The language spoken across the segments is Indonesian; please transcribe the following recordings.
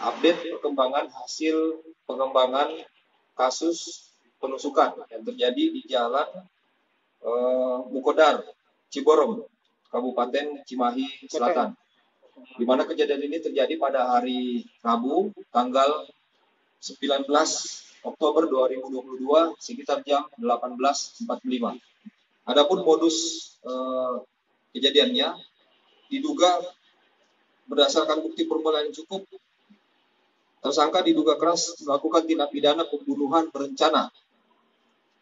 update perkembangan hasil pengembangan kasus penusukan yang terjadi di Jalan Mukodar, Ciborong, Kabupaten Cimahi Selatan. Di mana kejadian ini terjadi pada hari Rabu, tanggal 19 Oktober 2022 sekitar jam 18.45. Adapun modus kejadiannya diduga berdasarkan bukti permulaan yang cukup, tersangka diduga keras melakukan tindak pidana pembunuhan berencana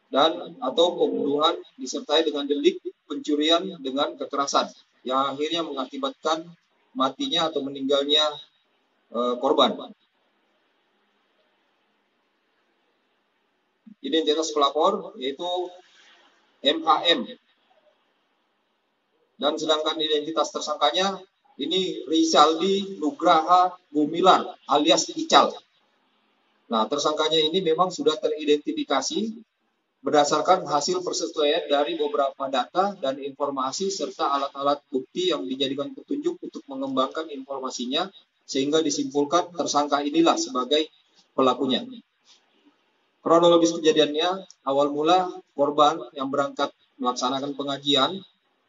dan atau pembunuhan disertai dengan delik pencurian dengan kekerasan yang akhirnya mengakibatkan matinya atau meninggalnya korban. Identitas pelapor yaitu MHM, dan sedangkan identitas tersangkanya ini Rizaldi Nugraha Gumilar alias Ical. Nah, tersangkanya ini memang sudah teridentifikasi berdasarkan hasil persesuaian dari beberapa data dan informasi serta alat-alat bukti yang dijadikan petunjuk untuk mengembangkan informasinya sehingga disimpulkan tersangka inilah sebagai pelakunya. Kronologis kejadiannya, awal mula korban yang berangkat melaksanakan pengajian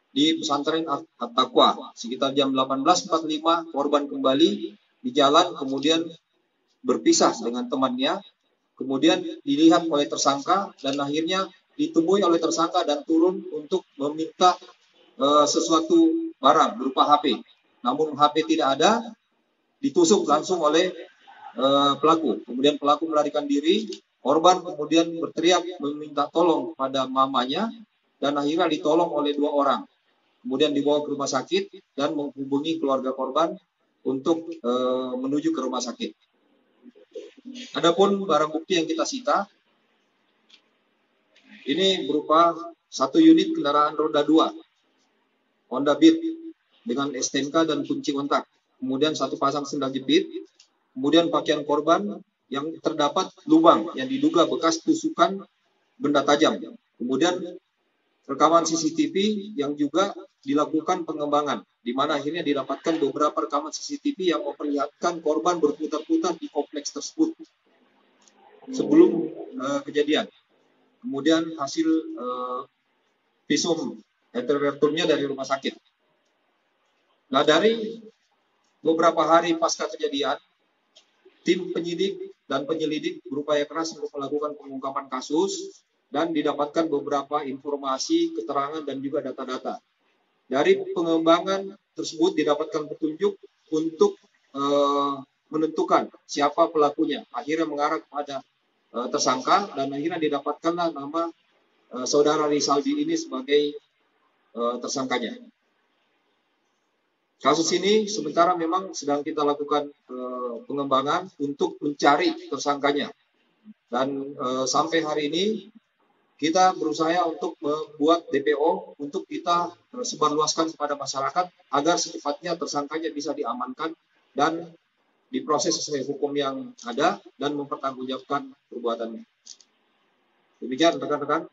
di pesantren At-Taqwa sekitar jam 18.45 korban kembali di jalan, kemudian berpisah dengan temannya, kemudian dilihat oleh tersangka dan akhirnya ditemui oleh tersangka dan turun untuk meminta sesuatu barang berupa HP. Namun HP tidak ada, ditusuk langsung oleh pelaku. Kemudian pelaku melarikan diri, korban kemudian berteriak meminta tolong pada mamanya dan akhirnya ditolong oleh 2 orang. Kemudian dibawa ke rumah sakit dan menghubungi keluarga korban untuk menuju ke rumah sakit. Adapun barang bukti yang kita sita ini berupa 1 unit kendaraan roda 2 Honda Beat dengan STNK dan kunci kontak. Kemudian 1 pasang sendal jepit. Kemudian pakaian korban yang terdapat lubang yang diduga bekas tusukan benda tajam. Kemudian rekaman CCTV yang juga dilakukan pengembangan, di mana akhirnya didapatkan beberapa rekaman CCTV yang memperlihatkan korban berputar-putar di kompleks tersebut sebelum kejadian. Kemudian hasil visum interrogatornya dari rumah sakit. Nah, dari beberapa hari pasca kejadian, tim penyidik dan penyelidik berupaya keras untuk melakukan pengungkapan kasus dan didapatkan beberapa informasi, keterangan, dan juga data-data. Dari pengembangan tersebut didapatkan petunjuk untuk menentukan siapa pelakunya. Akhirnya mengarah kepada tersangka dan akhirnya didapatkanlah nama saudara Rizaldi ini sebagai tersangkanya. Kasus ini sementara memang sedang kita lakukan pengembangan untuk mencari tersangkanya. Dan sampai hari ini kita berusaha untuk membuat DPO untuk kita sebarluaskan kepada masyarakat agar secepatnya tersangkanya bisa diamankan dan diproses sesuai hukum yang ada dan mempertanggungjawabkan perbuatannya. Demikian rekan-rekan.